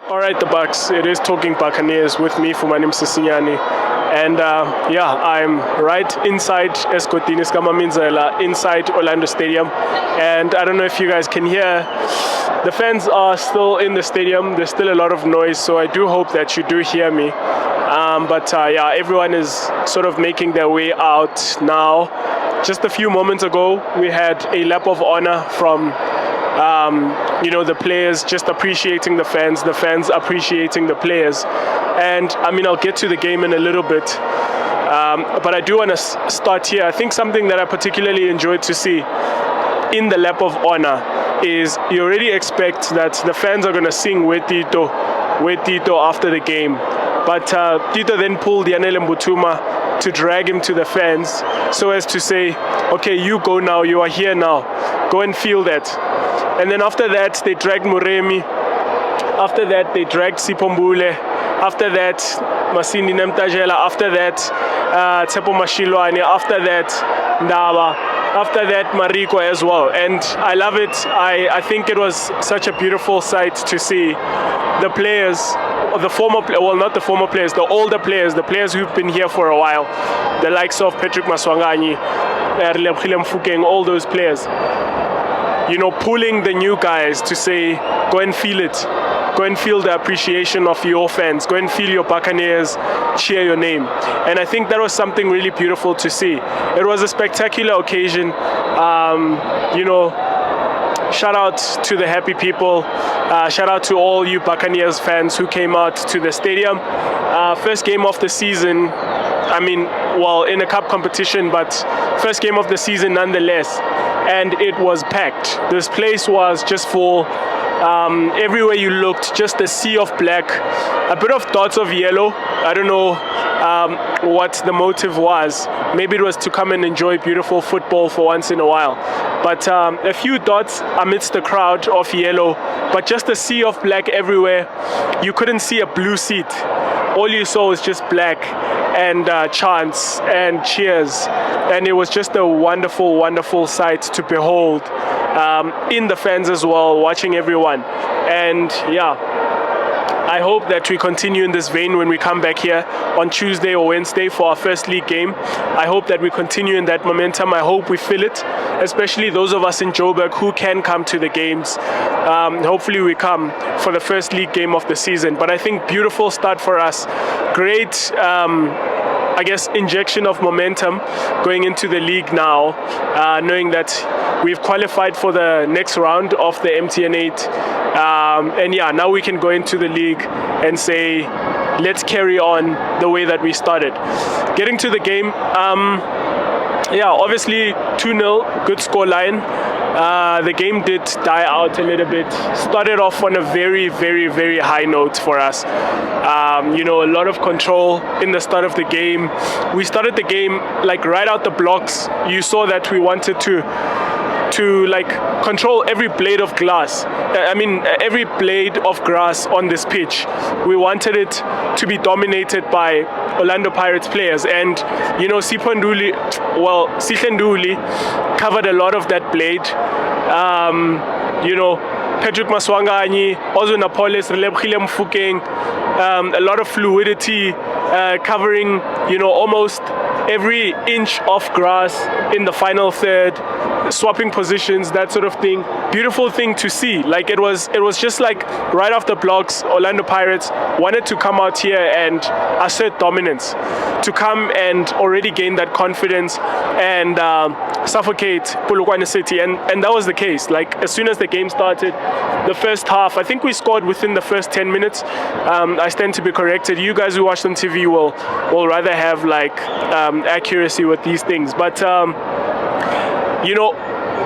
All right, the Bucks. It is Talking Buccaneers with me, Fumane. And I'm right inside Escotinis Kamaminzela, inside Orlando Stadium. And I don't know if you guys can hear, the fans are still in the stadium. There's still a lot of noise, so I do hope that you do hear me. Everyone is sort of making their way out now. Just a few moments ago, we had a lap of honor from the players just appreciating the fans appreciating the players. And I mean, I'll get to the game in a little bit. But I do want to start here. I think something that I particularly enjoyed to see in the lap of honor is you already expect that the fans are going to sing with Tito after the game. But Tito then pulled Yanele Mbutuma to drag him to the fans so as to say, okay, you go now, you are here now, go and feel that. And then after that, they dragged Muremi. After that, they dragged Sipombule. After that, Masindi Nemtajela. After that, Tsepo Mashilwane. After that, Ndaba. After that, Mariko as well. And I love it. I think it was such a beautiful sight to see the players, or the former, well, not the former players, the older players, the players who've been here for a while, the likes of Patrick Maswanganyi, Relebogile Mofokeng, all those players, pulling the new guys to say, go and feel it. Go and feel the appreciation of your fans. Go and feel your Buccaneers cheer your name. And I think that was something really beautiful to see. It was a spectacular occasion. Shout out to the happy people. Shout out to all you Buccaneers fans who came out to the stadium. First game of the season. I mean, in a cup competition, but first game of the season nonetheless. And it was packed. This place was just full. Everywhere you looked, just a sea of black, a bit of dots of yellow. I don't know what the motive was. Maybe it was to come and enjoy beautiful football for once in a while. But a few dots amidst the crowd of yellow, but just a sea of black everywhere. You couldn't see a blue seat. All you saw was just black and chants and cheers. And it was just a wonderful, wonderful sight to behold. In the fans as well, watching everyone. And I hope that we continue in this vein when we come back here on Tuesday or Wednesday for our first league game. I hope that we continue in that momentum. I hope we feel it, especially those of us in Joburg who can come to the games. Hopefully we come for the first league game of the season. But I think beautiful start for us. Great, injection of momentum going into the league now, knowing that we've qualified for the next round of the MTN 8. Now we can go into the league and say, let's carry on the way that we started. Getting to the game, obviously 2-0, good score line. The game did die out a little bit. Started off on a very, very, very high note for us. A lot of control in the start of the game. We started the game right out the blocks. You saw that we wanted to control every blade of glass. Every blade of grass on this pitch. We wanted it to be dominated by Orlando Pirates players. And, Sihle Nduli covered a lot of that blade. Patrick Maswanganyi, also Napolis, Relebogile Mofokeng, a lot of fluidity, covering, almost every inch of grass in the final third, swapping positions, that sort of thing. Beautiful thing to see. It was just right off the blocks, Orlando Pirates wanted to come out here and assert dominance, to come and already gain that confidence and suffocate Polokwane City, and that was the case. As soon as the game started, the first half, I think we scored within the first 10 minutes. I stand to be corrected. You guys who watch on TV will rather have accuracy with these things, but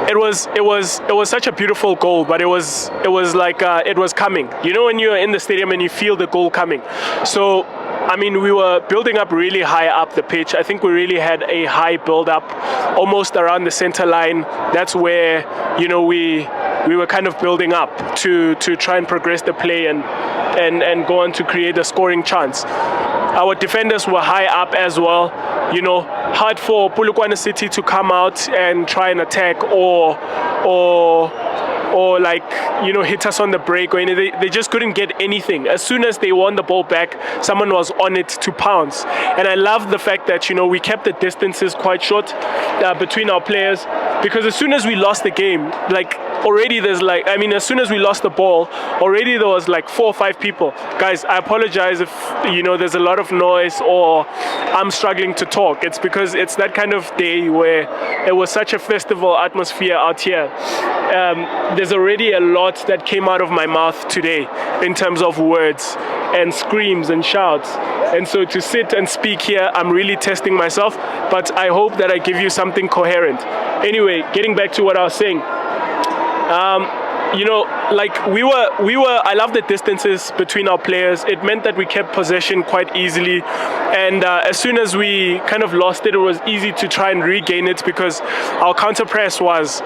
it was such a beautiful goal, but it was like it was coming. You know, when you're in the stadium and you feel the goal coming. So I mean, we were building up really high up the pitch. I think we really had a high build up, almost around the center line. That's where, you know, we were kind of building up to try and progress the play and go on to create a scoring chance. Our defenders were high up as well. You know, hard for Polokwane City to come out and try and attack or like, you know, hit us on the break or anything. They just couldn't get anything. As soon as they won the ball back, someone was on it to pounce. And I love the fact that, you know, we kept the distances quite short between our players, because as soon as we lost the game, like, already there's like, I mean, as soon as we lost the ball, already there was like 4 or 5 people. Guys, I apologize if, you know, there's a lot of noise or I'm struggling to talk. It's because it's that kind of day where it was such a festival atmosphere out here. There's already a lot that came out of my mouth today in terms of words and screams and shouts. And so to sit and speak here, I'm really testing myself, but I hope that I give you something coherent. Anyway, getting back to what I was saying. You know, like we were, I love the distances between our players. It meant that we kept possession quite easily. And as soon as we kind of lost it, it was easy to try and regain it, because our counter press was,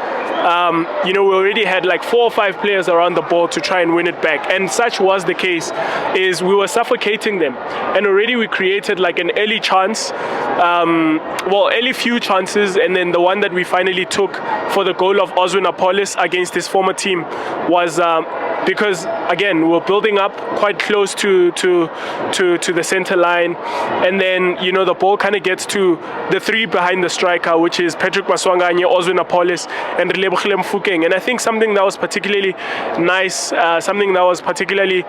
you know, we already had like 4 or 5 players around the ball to try and win it back. And such was the case, is we were suffocating them. And already we created like an early chance, well, early few chances. And then the one that we finally took for the goal of Oswin Apollos against his former team was because, again, we're building up quite close to the center line, and then, you know, the ball kind of gets to the 3 behind the striker, which is Patrick Maswanganye, Oswin Apollos, and Relebohile Mofokeng. And I think something that was particularly nice, something that was particularly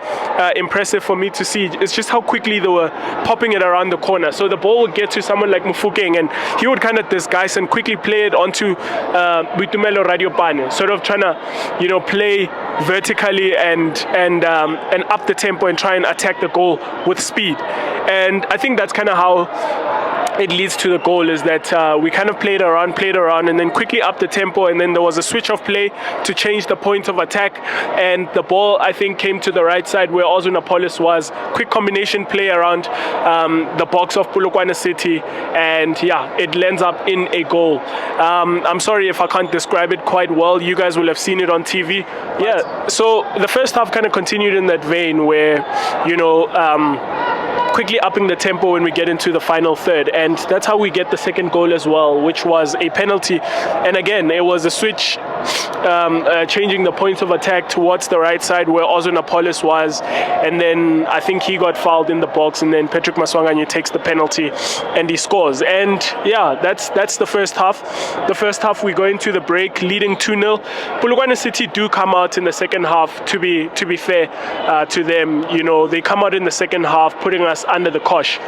impressive for me to see is just how quickly they were popping it around the corner. So the ball would get to someone like Mofokeng, and he would kind of disguise and quickly play it onto Boitumelo Radiopane, sort of trying to, you know, play vertically and up the tempo and try and attack the goal with speed. And I think that's kind of how it leads to the goal, is that we kind of played around and then quickly up the tempo, and then there was a switch of play to change the point of attack, and the ball, I think, came to the right side where Oswin Apollos was. Quick combination play around the box of Polokwane City, and yeah, it lands up in a goal. I'm sorry if I can't describe it quite well. You guys will have seen it on TV. Yeah, so the first half kind of continued in that vein where, you know, quickly upping the tempo when we get into the final third, and that's how we get the second goal as well, which was a penalty. And again, it was a switch, changing the points of attack towards the right side where Oswin Apollos was, and then I think he got fouled in the box, and then Patrick Maswanganye takes the penalty and he scores. And yeah, that's the first half. The first half, we go into the break leading 2-0. Polokwane City do come out in the second half, to be fair to them. You know, they come out in the second half putting us under the cosh.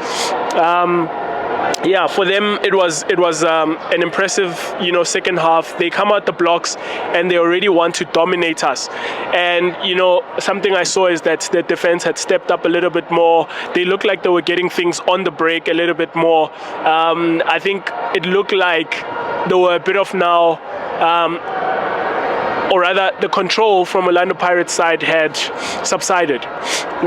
Yeah, for them it was an impressive, you know, second half. They come out the blocks and they already want to dominate us. And, you know, something I saw is that the defense had stepped up a little bit more. They looked like they were getting things on the break a little bit more. I think it looked like there were a bit of now, or rather the control from Orlando Pirates side had subsided.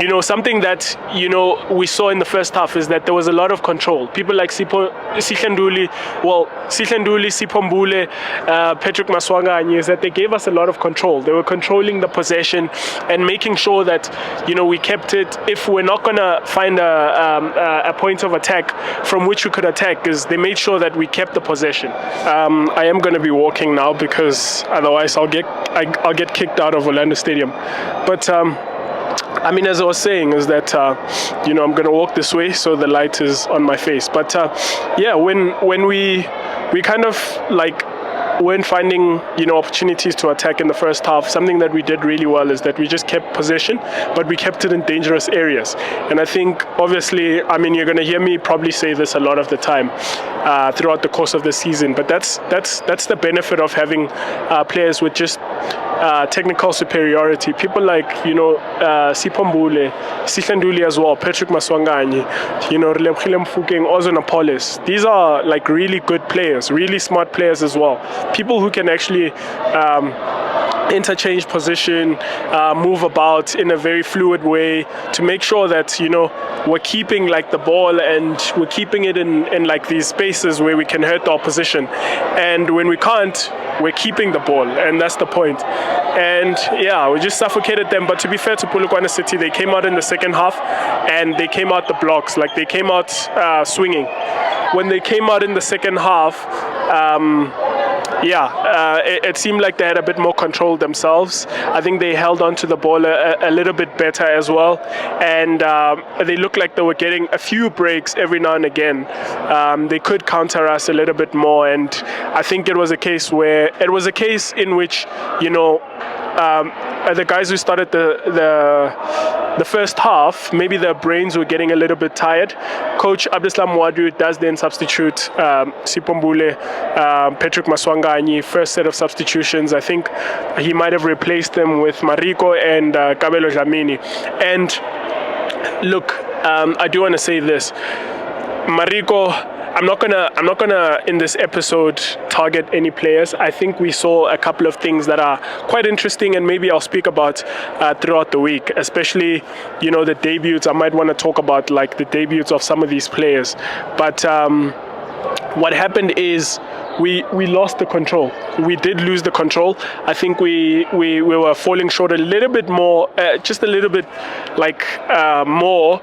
You know, something that, you know, we saw in the first half is that there was a lot of control. People like Sihlanduli, Sipombule, Patrick Maswanganye, is that they gave us a lot of control. They were controlling the possession and making sure that, you know, we kept it. If we're not going to find a point of attack from which we could attack, is they made sure that we kept the possession. I am going to be walking now, because otherwise I'll get kicked out of Orlando Stadium. But I mean, as I was saying, is that you know, I'm gonna walk this way so the light is on my face. But yeah, when we kind of like weren't finding, you know, opportunities to attack in the first half, something that we did really well is that we just kept possession, but we kept it in dangerous areas. And I think, obviously, I mean, you're going to hear me probably say this a lot of the time throughout the course of the season, but that's the benefit of having players with just technical superiority. People like, Sipombule, Sihlanduli as well, Patrick Maswanganyi, Relebogile Mofokeng, Ozona Polis. These are like really good players, really smart players as well. People who can actually interchange position, move about in a very fluid way to make sure that we're keeping like the ball and we're keeping it in like these spaces where we can hurt the opposition, and when we can't, we're keeping the ball, and that's the point. And yeah, we just suffocated them. But to be fair to Polokwane City, they came out in the second half and they came out the blocks, like they came out swinging. When they came out in the second half, it seemed like they had a bit more control themselves. I think they held on to the ball a little bit better as well, and they looked like they were getting a few breaks every now and again. They could counter us a little bit more, and I think it was a case in which the guys who started the first half, maybe their brains were getting a little bit tired. Coach Abdeslam Wadru does then substitute Sipombule, Patrick Maswanganyi, first set of substitutions. I think he might have replaced them with Mariko and Kabelo Dlamini. And look, I do want to say this. Mariko, I'm not gonna in this episode target any players. I think we saw a couple of things that are quite interesting, and maybe I'll speak about throughout the week, especially the debuts. I might want to talk about like the debuts of some of these players. But what happened is we lost the control. We did lose the control. I think we were falling short a little bit more, just a little bit like more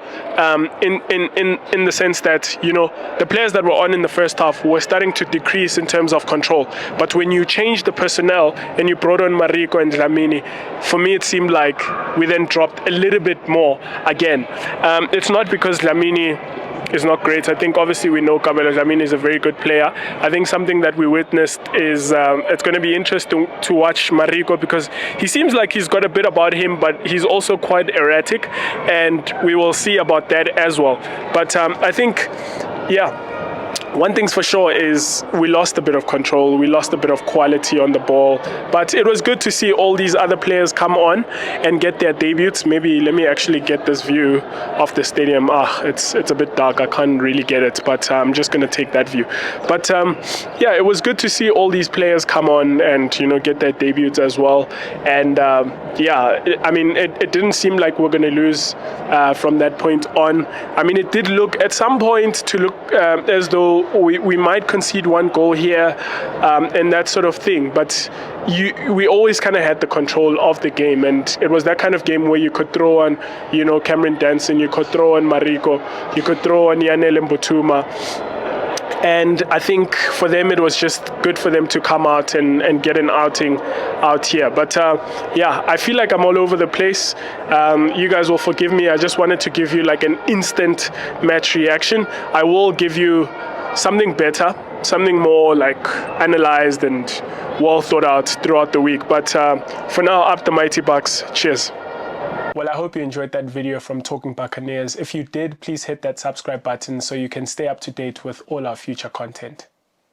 in the sense that the players that were on in the first half were starting to decrease in terms of control. But when you changed the personnel and you brought on Mariko and Dlamini, for me it seemed like we then dropped a little bit more again. It's not because Dlamini is not great. I think obviously we know Kabelo Dlamini is a very good player. I think something that we witnessed is it's going to be interesting to watch Mariko, because he seems like he's got a bit about him, but he's also quite erratic, and we will see about that as well. But I think, one thing's for sure is we lost a bit of control, we lost a bit of quality on the ball, but it was good to see all these other players come on and get their debuts. Maybe let me actually get this view of the stadium. It's a bit dark, I can't really get it, but I'm just going to take that view. But it was good to see all these players come on and get their debuts as well. And I mean, it didn't seem like we're going to lose from that point on. I mean, it did look at some point to look as though we might concede one goal here and that sort of thing, but we always kind of had the control of the game, and it was that kind of game where you could throw on Cameron Danson, you could throw on Mariko, you could throw on Yanele Mbutuma. And I think for them, it was just good for them to come out and get an outing out here. But I feel like I'm all over the place. You guys will forgive me. I just wanted to give you like an instant match reaction. I will give you something better, something more like analyzed and well thought out throughout the week. But for now, up the mighty Bucks. Cheers. Well, I hope you enjoyed that video from Talking Buccaneers. If you did, please hit that subscribe button so you can stay up to date with all our future content.